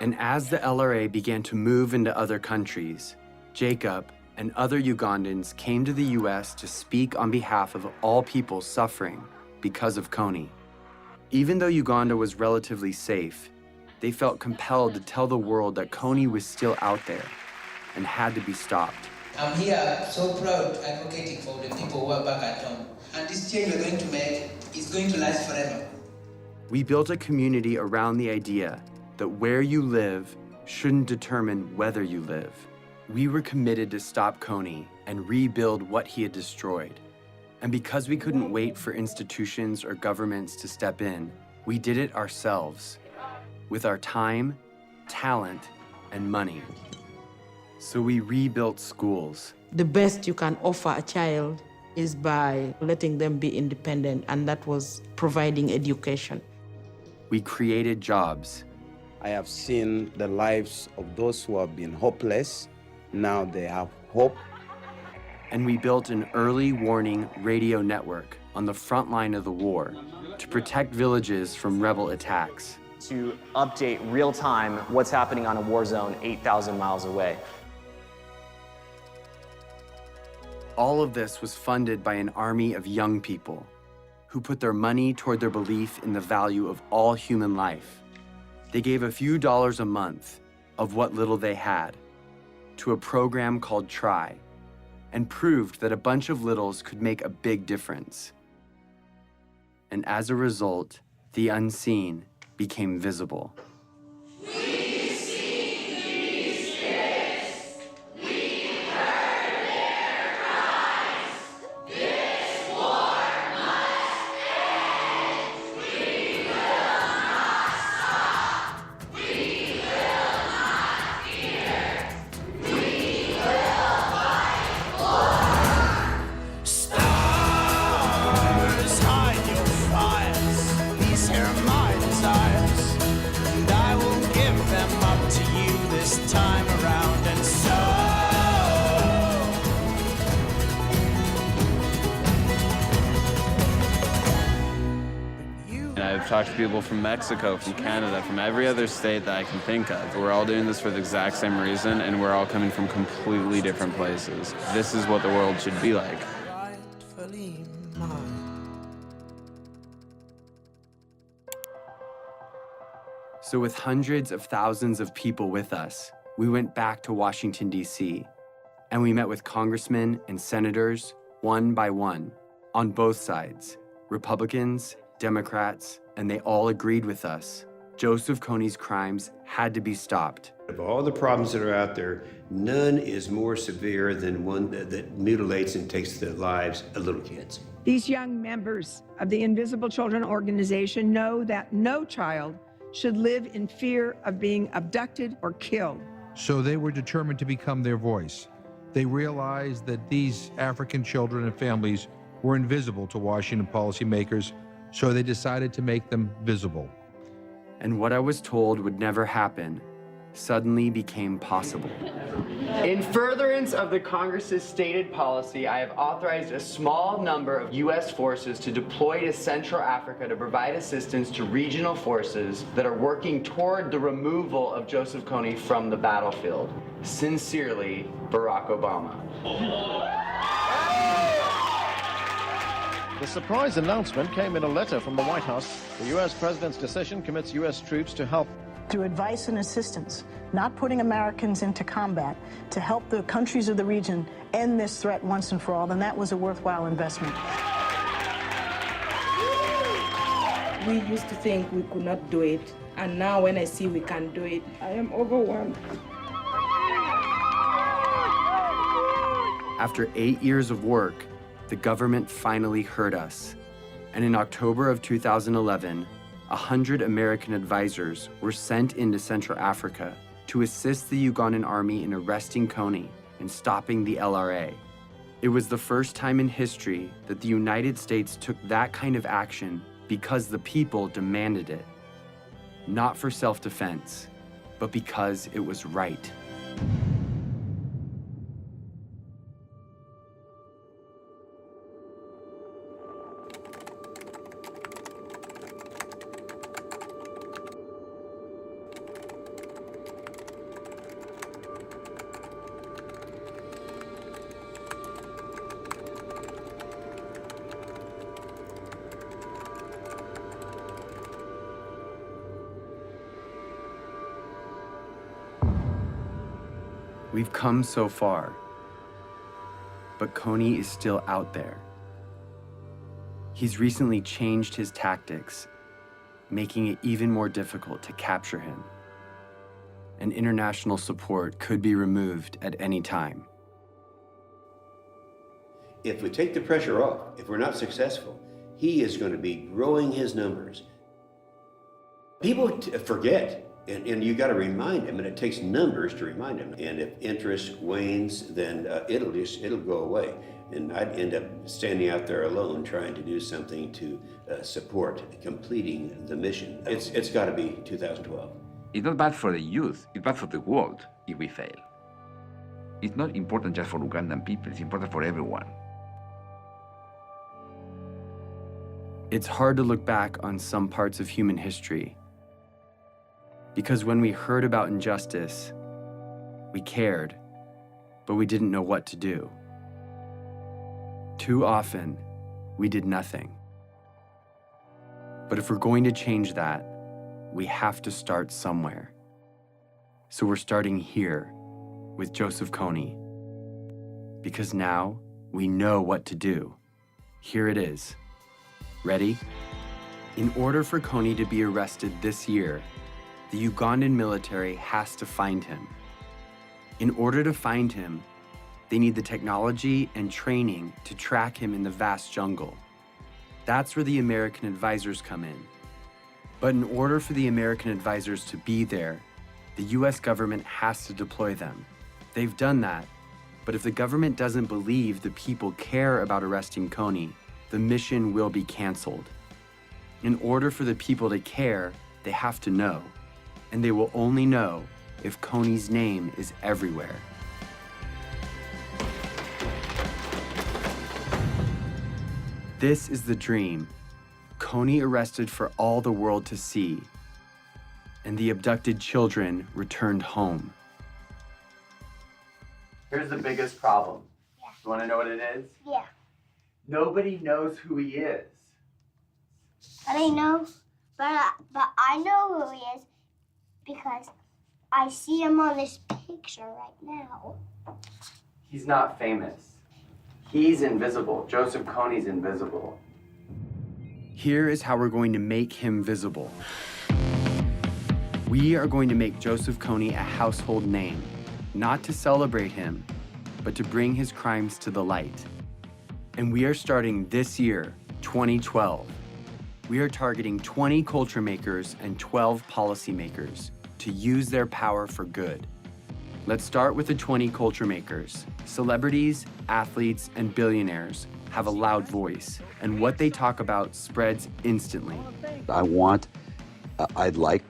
And as the LRA began to move into other countries, Jacob and other Ugandans came to the US to speak on behalf of all people suffering because of KONY. Even though Uganda was relatively safe, they felt compelled to tell the world that KONY was still out there and had to be stopped. I'm here so proud advocating for the people who are back at home. And this change we're going to make is going to last forever. We built a community around the idea that where you live shouldn't determine whether you live. We were committed to stop KONY and rebuild what he had destroyed. And because we couldn't wait for institutions or governments to step in, we did it ourselves, with our time, talent, and money. So we rebuilt schools. The best you can offer a child is by letting them be independent, and that was providing education. We created jobs. I have seen the lives of those who have been hopeless. Now they have hope. And we built an early warning radio network on the front line of the war to protect villages from rebel attacks. To update real time what's happening on a war zone 8,000 miles away. All of this was funded by an army of young people who put their money toward their belief in the value of all human life. They gave a few dollars a month of what little they had to a program called Try, and proved that a bunch of littles could make a big difference. And as a result, the unseen became visible. I've talked to people from Mexico, from Canada, from every other state that I can think of. We're all doing this for the exact same reason, and we're all coming from completely different places. This is what the world should be like. So with hundreds of thousands of people with us, we went back to Washington, D.C., and we met with congressmen and senators, one by one, on both sides, Republicans, Democrats, and they all agreed with us. Joseph Kony's crimes had to be stopped. Of all the problems that are out there, none is more severe than one that mutilates and takes the lives of little kids. These young members of the Invisible Children organization know that no child should live in fear of being abducted or killed. So they were determined to become their voice. They realized that these African children and families were invisible to Washington policymakers, so they decided to make them visible. And what I was told would never happen suddenly became possible. In furtherance of the Congress's stated policy, I have authorized a small number of U.S. forces to deploy to Central Africa to provide assistance to regional forces that are working toward the removal of Joseph Kony from the battlefield. Sincerely, Barack Obama. The surprise announcement came in a letter from the White House. The U.S. President's decision commits U.S. troops to help. Through advice and assistance, not putting Americans into combat, to help the countries of the region end this threat once and for all, then that was a worthwhile investment. We used to think we could not do it, and now when I see we can do it, I am overwhelmed. After 8 years of work, the government finally heard us. And in October of 2011, 100 American advisors were sent into Central Africa to assist the Ugandan army in arresting Kony and stopping the LRA. It was the first time in history that the United States took that kind of action because the people demanded it. Not for self-defense, but because it was right. We've come so far, but KONY is still out there. He's recently changed his tactics, making it even more difficult to capture him. And international support could be removed at any time. If we take the pressure off, if we're not successful, he is going to be growing his numbers. People forget, and you got to remind them, and it takes numbers to remind them. And if interest wanes, then it'll go away. And I'd end up standing out there alone trying to do something to support completing the mission. It's got to be 2012. It's not bad for the youth, it's bad for the world if we fail. It's not important just for Ugandan people, it's important for everyone. It's hard to look back on some parts of human history, because when we heard about injustice, we cared, but we didn't know what to do. Too often, we did nothing. But if we're going to change that, we have to start somewhere. So we're starting here with Joseph KONY, because now we know what to do. Here it is. Ready? In order for KONY to be arrested this year, the Ugandan military has to find him. In order to find him, they need the technology and training to track him in the vast jungle. That's where the American advisors come in. But in order for the American advisors to be there, the US government has to deploy them. They've done that, but if the government doesn't believe the people care about arresting KONY, the mission will be canceled. In order for the people to care, they have to know, and they will only know if KONY's name is everywhere. This is the dream. KONY arrested for all the world to see, and the abducted children returned home. Here's the biggest problem. Yeah. You want to know what it is? Yeah. Nobody knows who he is. I know, but I know who he is because I see him on this picture right now. He's not famous. He's invisible. Joseph KONY's invisible. Here is how we're going to make him visible. We are going to make Joseph KONY a household name, not to celebrate him, but to bring his crimes to the light. And we are starting this year, 2012. We are targeting 20 culture makers and 12 policymakers to use their power for good. Let's start with the 20 culture makers. Celebrities, athletes, and billionaires have a loud voice, and what they talk about spreads instantly. I'd like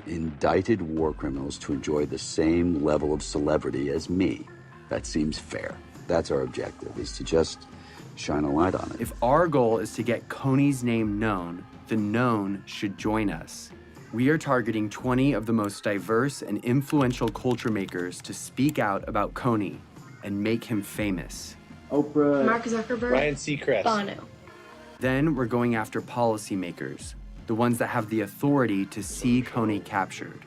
indicted war criminals to enjoy the same level of celebrity as me. That seems fair. That's our objective, is to just shine a light on it. If our goal is to get KONY's name known, the known should join us. We are targeting 20 of the most diverse and influential culture makers to speak out about KONY and make him famous. Oprah, Mark Zuckerberg, Ryan Seacrest, Bono. Then we're going after policymakers, the ones that have the authority to see KONY captured.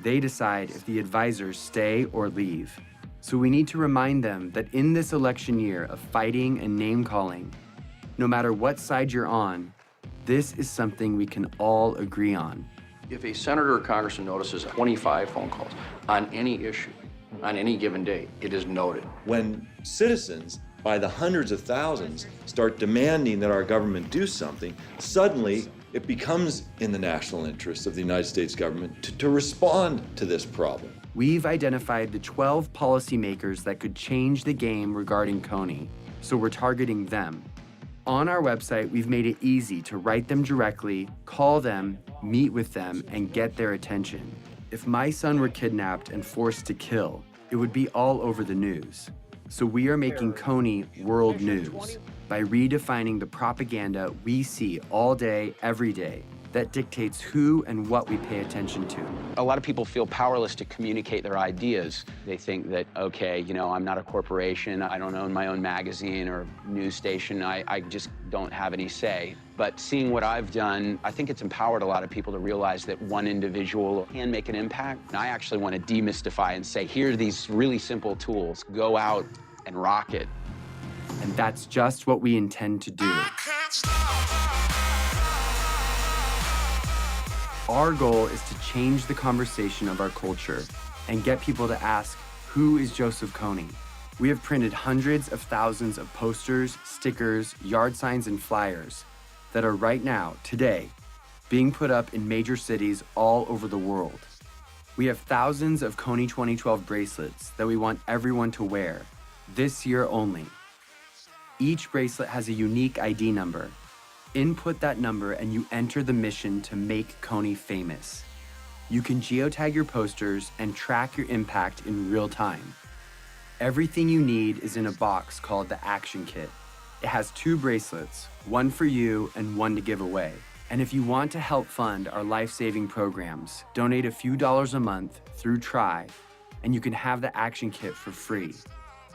They decide if the advisors stay or leave. So we need to remind them that in this election year of fighting and name-calling, no matter what side you're on, this is something we can all agree on. If a senator or congressman notices 25 phone calls on any issue, on any given day, it is noted. When citizens, by the hundreds of thousands, start demanding that our government do something, suddenly it becomes in the national interest of the United States government to respond to this problem. We've identified the 12 policymakers that could change the game regarding KONY, so we're targeting them. On our website, we've made it easy to write them directly, call them, meet with them, and get their attention. If my son were kidnapped and forced to kill, it would be all over the news. So we are making KONY world news by redefining the propaganda we see all day, every day, that dictates who and what we pay attention to. A lot of people feel powerless to communicate their ideas. They think that, okay, you know, I'm not a corporation, I don't own my own magazine or news station, I just don't have any say. But seeing what I've done, I think it's empowered a lot of people to realize that one individual can make an impact. And I actually want to demystify and say, here are these really simple tools. Go out and rock it. And that's just what we intend to do. Our goal is to change the conversation of our culture and get people to ask, who is Joseph KONY? We have printed hundreds of thousands of posters, stickers, yard signs, and flyers that are right now, today, being put up in major cities all over the world. We have thousands of KONY 2012 bracelets that we want everyone to wear, this year only. Each bracelet has a unique ID number. Input that number and you enter the mission to make KONY famous. You can geotag your posters and track your impact in real time. Everything you need is in a box called the Action Kit. It has 2 bracelets, one for you and one to give away. And if you want to help fund our life-saving programs, donate a few dollars a month through Try, and you can have the Action Kit for free.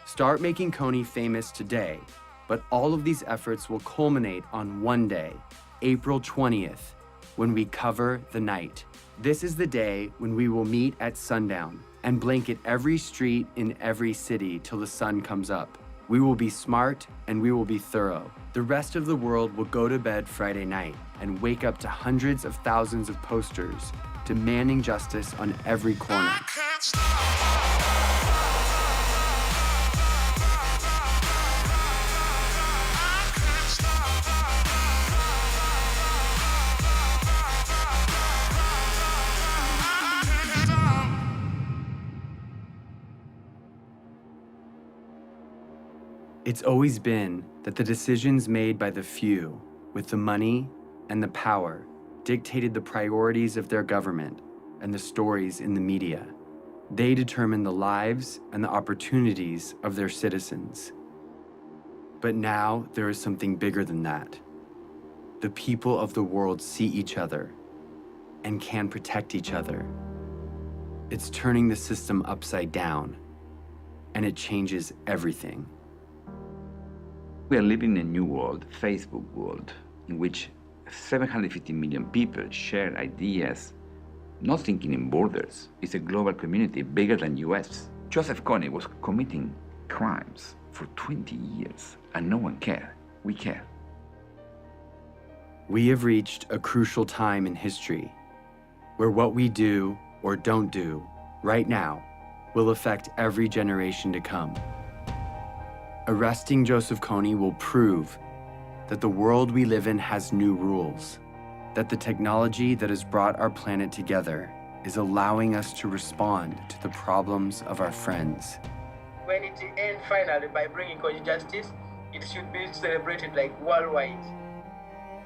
Start making KONY famous today. But all of these efforts will culminate on one day, April 20th, when we cover the night. This is the day when we will meet at sundown and blanket every street in every city till the sun comes up. We will be smart and we will be thorough. The rest of the world will go to bed Friday night and wake up to hundreds of thousands of posters demanding justice on every corner. It's always been that the decisions made by the few with the money and the power dictated the priorities of their government and the stories in the media. They determine the lives and the opportunities of their citizens. But now there is something bigger than that. The people of the world see each other and can protect each other. It's turning the system upside down, and it changes everything. We are living in a new world, Facebook world, in which 750 million people share ideas, not thinking in borders. It's a global community bigger than US. Joseph KONY was committing crimes for 20 years, and no one cared. We care. We have reached a crucial time in history where what we do or don't do right now will affect every generation to come. Arresting Joseph KONY will prove that the world we live in has new rules, that the technology that has brought our planet together is allowing us to respond to the problems of our friends. When it ends finally by bringing KONY justice, it should be celebrated like worldwide.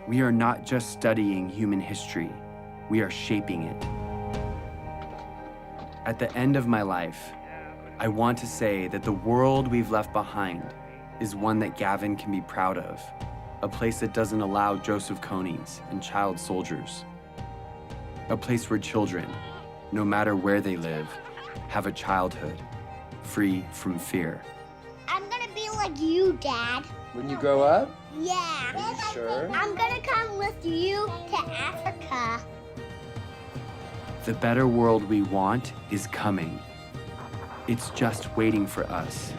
We are not just studying human history, we are shaping it. At the end of my life, I want to say that the world we've left behind is one that Gavin can be proud of, a place that doesn't allow Joseph KONYs and child soldiers, a place where children, no matter where they live, have a childhood free from fear. I'm gonna be like you, Dad. When you grow up? Yeah. Are you sure? I'm gonna come with you to Africa. The better world we want is coming. It's just waiting for us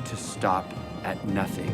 to stop at nothing.